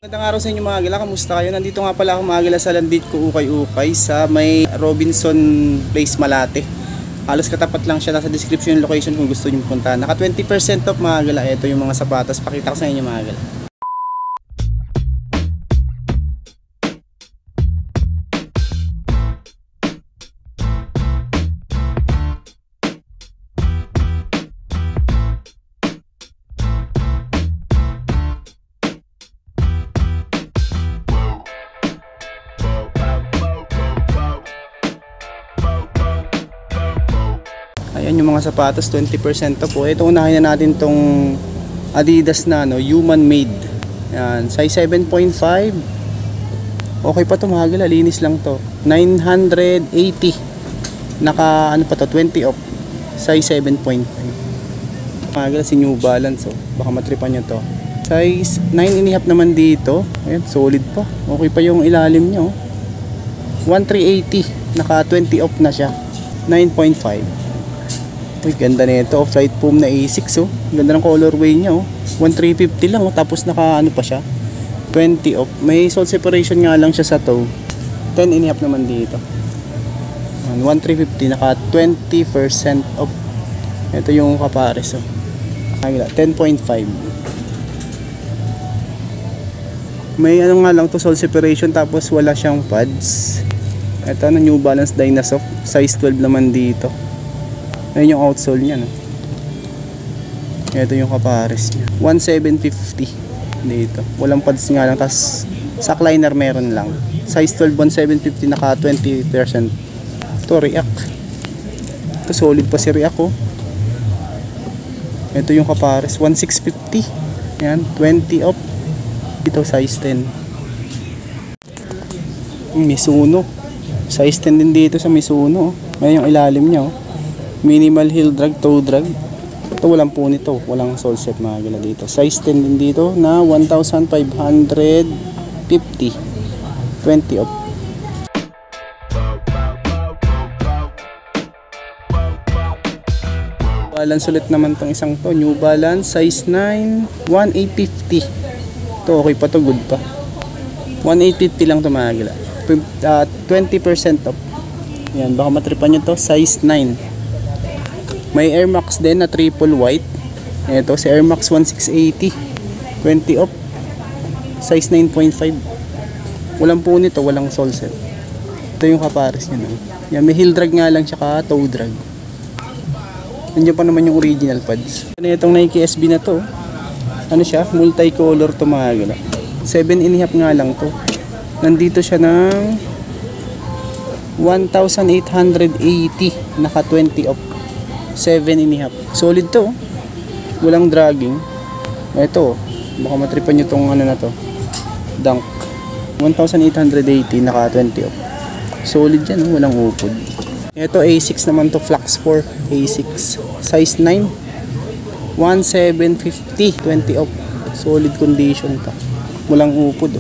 Magandang araw sa inyo mga gala, kamusta kayo? Nandito nga pala ako mga gala sa Landit ko Ukay-Ukay sa may Robinson Place Malate. Halos katapat lang siya, nasa description yung location kung gusto nyo punta. Naka 20% off mga gala, ito yung mga sapatos, pakita ko sa inyo mga gala. Ayan yung mga sapatos, 20% off po. Ito unahin na natin tong Adidas na human made. Ayan, size 7.5. Okay pa to mga gala, linis lang to. 980. Naka ano pa to, 20 off. Size 7.5. Mga gala si New Balance baka matripan nyo to. Size 9.5 naman dito. Ayan, solid pa. Okay pa yung ilalim nyo. 1380. Naka 20 off na siya. 9.5. Uy, ganda nito, off-white foam na A6 Ganda ng colorway niya 1350 lang tapos naka ano pa siya 20 off. May sole separation nga lang siya sa toe. 10.5 naman dito. 1350 naka 20% off. Ito yung kapares 10.5. May ano nga lang to, sole separation tapos wala siyang pads. Ito na New Balance Dynasoft, size 12 naman dito. Ayun yung outsole niya Ito yung kapares niya. 1750 dito. Walang pads nga lang. Tapos sack liner meron lang. Size 12, 1750 naka 20%. Ito React. Ito solid pa si React Ito yung kapares. 1650. Yan. 20 off. Ito size 10. Mizuno. Size 10 din dito sa Mizuno. Ayun yung ilalim niya Minimal heel drag, toe drag. Ito walang po nito, walang sole set mga gala dito. Size 10 din dito na 1,550. 20 off. Balance ulit naman tong isang to, New Balance size 9, 1850. Ito okay pa to, good pa. 1850 lang to mga gala. 20% off. Yan, baka matripan nyo to, size 9. May Air Max din na triple white. Ito si Air Max 1680. 20 off. Size 9.5. Walang po nito, walang sole set. Ito yung kapares niya Yan, may heel drag nga lang tsaka toe drag. Nandiyan pa naman yung original pads. Itong Nike SB na to. Ano siya? Multicolor to mga gala. 7.5 nga lang to. Nandito siya ng 1,880. Naka 20 off. 7.5. Solid to walang dragging. Ito baka matripan nyo tong ano na to, Dunk. 1,880 naka 20 off. Solid yan walang upod. Ito A6 naman to, Flux 4 A6 size 9, 1,750. 20 off. Solid condition to, walang upod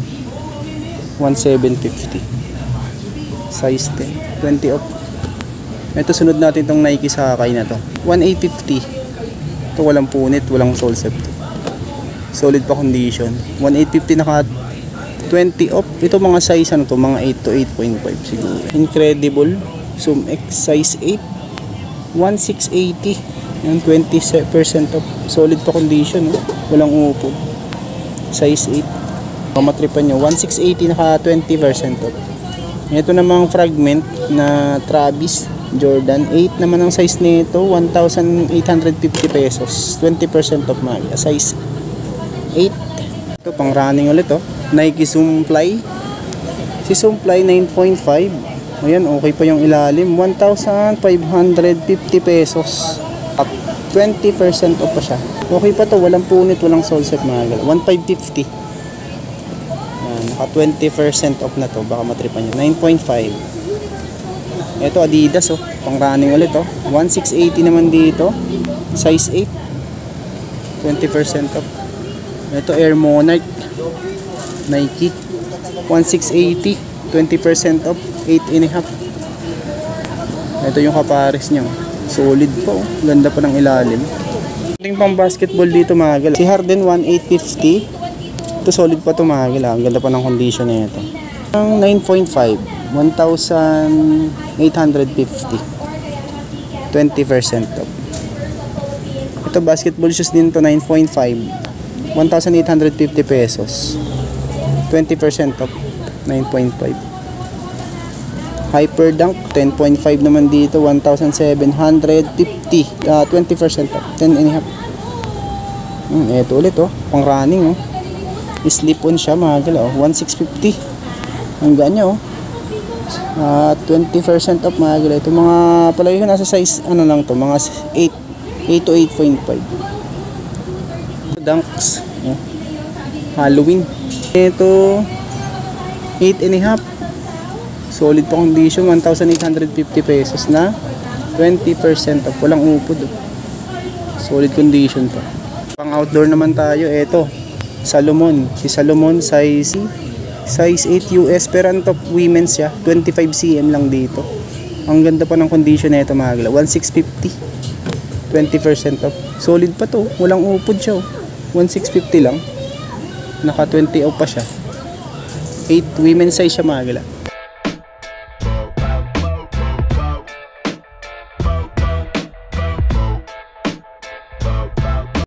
1,750. Size 10, 20 off. Ito sunod natin tong Nike Sakay na to, 1,850. Ito walang punit, walang sole set. Solid pa condition. 1,850 naka 20 off. Ito mga size ano to, mga 8 to 8.5 siguro. Incredible Zoom X size 8, 1,680. Yan, 20% off. Solid pa condition walang upo. Size 8. Pamatripan nyo, 1,680 naka 20% off. Ito namang Fragment na Travis Jordan 8 naman ang size nito, 1,850 pesos. 20% off mga size 8. Ito pang running ulit Nike Zoom Fly. Si Zoom Fly 9.5. Ayan, okay pa yung ilalim, 1,550 pesos. At 20% off pa siya. Okay pa to, walang punit, walang sole set mga gala. 1,550. Naka 20% off na to, baka matripan nyo. 9.5. Ito Adidas pang running ulit 1,680 naman dito, size 8, 20% off. Ito Air Monarch Nike, 1,680, 20% off, 8.5. Ito yung kapares niya solid po, ganda pa ng ilalim. Yung pang basketball dito mga gala, si Harden 1,850. Ito solid pa ito mga kila. Ang ganda pa ng condition na ito. Ang 9.5, 1,850. 20% off. Ito basketball shoes din to, 9.5, 1,850 pesos. 20% off, 9.5. Hyper Dunk 10.5 naman dito, 1,750. 20% off, 10 and a half. Ito ulit oh, pang running oh. Slip on siya mga kila oh, 1,650. Ang ganya oh. 20% off mga kila. Ito mga palagi ko nasa size ano lang to, mga 8 to 8.5. Dunks oh. Halloween. Ito 8 and a half. Solid pa condition, 1,850 pesos na 20% off. Walang upod oh. Solid condition pa. Pang outdoor naman tayo, eto Salomon, si Salomon size 8 US, pero ang top women's siya, 25 cm lang dito. Ang ganda pa ng condition na ito mga kila, 1,650, 20% off. Solid pa to, walang upod siya oh. 1,650 lang, naka 20 off pa siya. 8 women's size siya mga kila.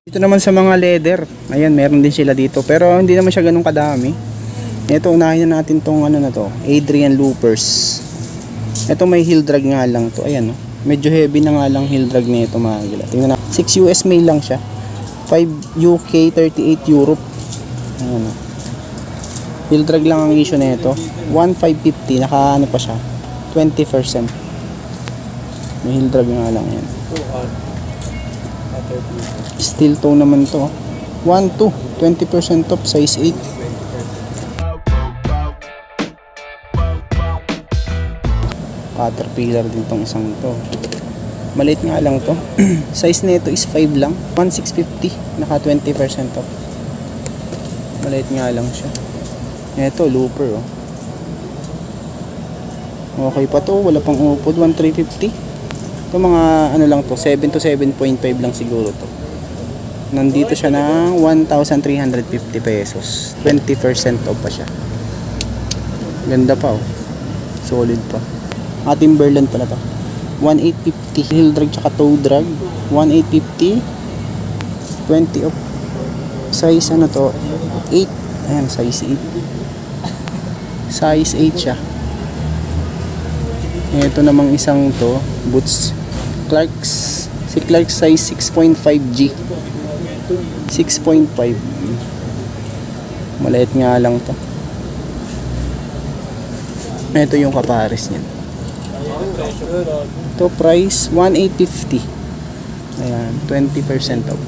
Ito naman sa mga leather, ayan meron din sila dito, pero hindi naman siya ganun kadami. Ito unahin na natin tong ano na to, Adrian Loopers. Ito may heel drag nga lang to, ayan oh. Medyo heavy na nga lang heel drag nito mga kila. Tingnan na, 6 US mail lang siya, 5 UK, 38 Europe. Ayan oh. Heel drag lang ang issue nito, 1,550, naka ano pa siya, 20%. May heel drag nga lang yan. Steel toe naman to, 1,2, 20% off, size 8. Caterpillar din tong isang to, maliit nga lang to. Size nito is 5 lang, 1,650, naka 20% off. Maliit nga lang siya. Ito looper oh. Okay pa to, wala pang upod, 1,350. Ito mga ano lang to, 7 to 7.5 lang siguro to. Nandito siya ng 1,350 pesos, 20% off pa siya. Ganda pa oh, solid pa. Timberland pala to, 1,850. Heel drag tsaka toe drag, 1,850, 20 off. Size ano to, 8. Ayan, size 8. Size 8 siya. Ito namang isang to, boots, Clarks. Si Clarks size 6.5G, 6.5. Maliit nga lang to. Ito yung kapares niyan. Ito price 1,850. Ayan, 20% off.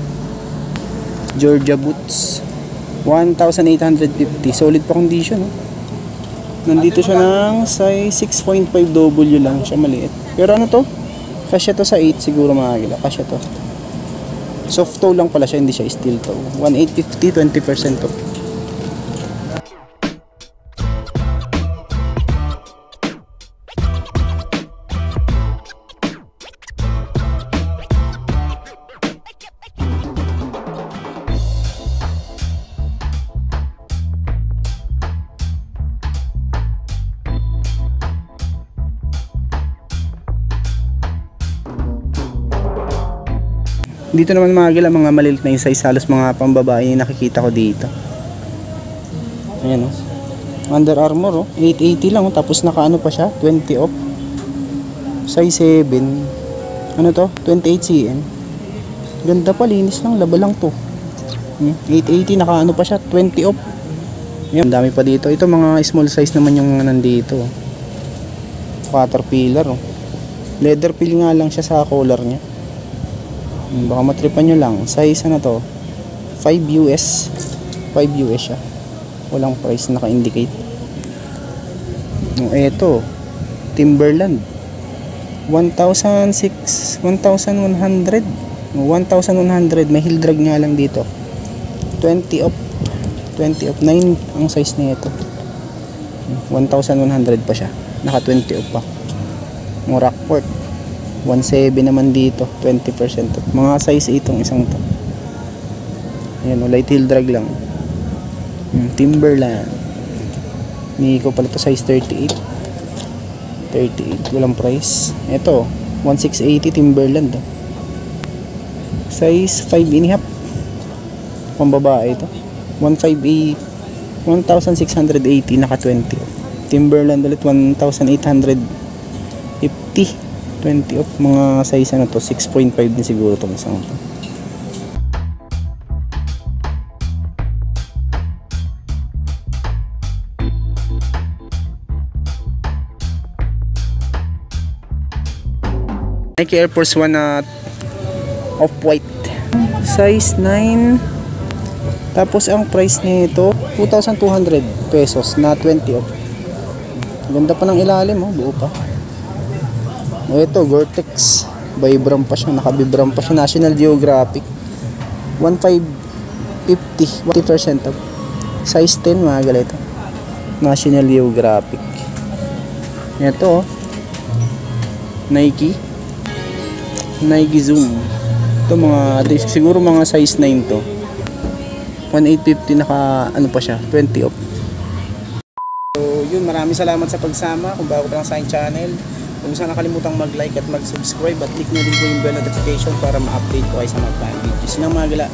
Georgia boots 1,850. Solid pa condition oh. Nandito siya ng size 6.5W lang siya, maliit. Pero ano to? Kasya to sa 8 siguro mga kila. Kasya to. Soft toe lang pala siya, hindi siya steel toe. 1,850, 20% off. Dito naman mga gila, mga malilit na yung size, halos mga pambabae yung nakikita ko dito. Ayan o, Under Armour o, 880 lang o, tapos naka ano pa siya, 20 off. Size 7, ano to, 28 cm. Ganda pa, linis lang, laba lang to. 880, naka ano pa siya, 20 off. Ayan, dami pa dito. Ito mga small size naman yung nandito. Caterpillar o, leather feel nga lang siya sa collar nya. Baka matripan nyo lang. Size ano to, 5 US, 5 US siya. Walang price naka-indicate. Eto Timberland 1,100, 1,100, may heel drag nga lang dito. 20 off, 9 ang size nito. 1,100 pa siya, naka 20 off pa. Rockport 1,700 naman dito, 20% off. Mga size 8 itong isang to. Ayan, light heel drag lang. Timberland. Nico pala to, size 38. 38, walang price. Ito, 1680 Timberland. Size 5.5. Pang babae ito. 1,680 naka 20 off. Timberland ulit 1,850. 20 off. Mga size ano to, 6.5 din siguro itong isang to. Nike Air Force 1 na off-white. Size 9. Tapos ang price nito 2,200 pesos na 20 off. Ganda pa ng ilalim, oh, buo pa. Ito, Gore-Tex. Vibram pa siya, naka-vibram pa siya. National Geographic. 1,550, 20% off. Size 10, mga galito. National Geographic. Ito, oh. Nike Zoom. Ito mga, siguro mga size 9 to. 1,850 naka, ano pa siya, 20 off. So yun, maraming salamat sa pagsama. Kung bago pa lang sa aking channel, kung saan nakalimutang mag-like at mag-subscribe at click na din po yung bell notification para ma-update ko kayo sa mga fan videos. Yun ang mga gala.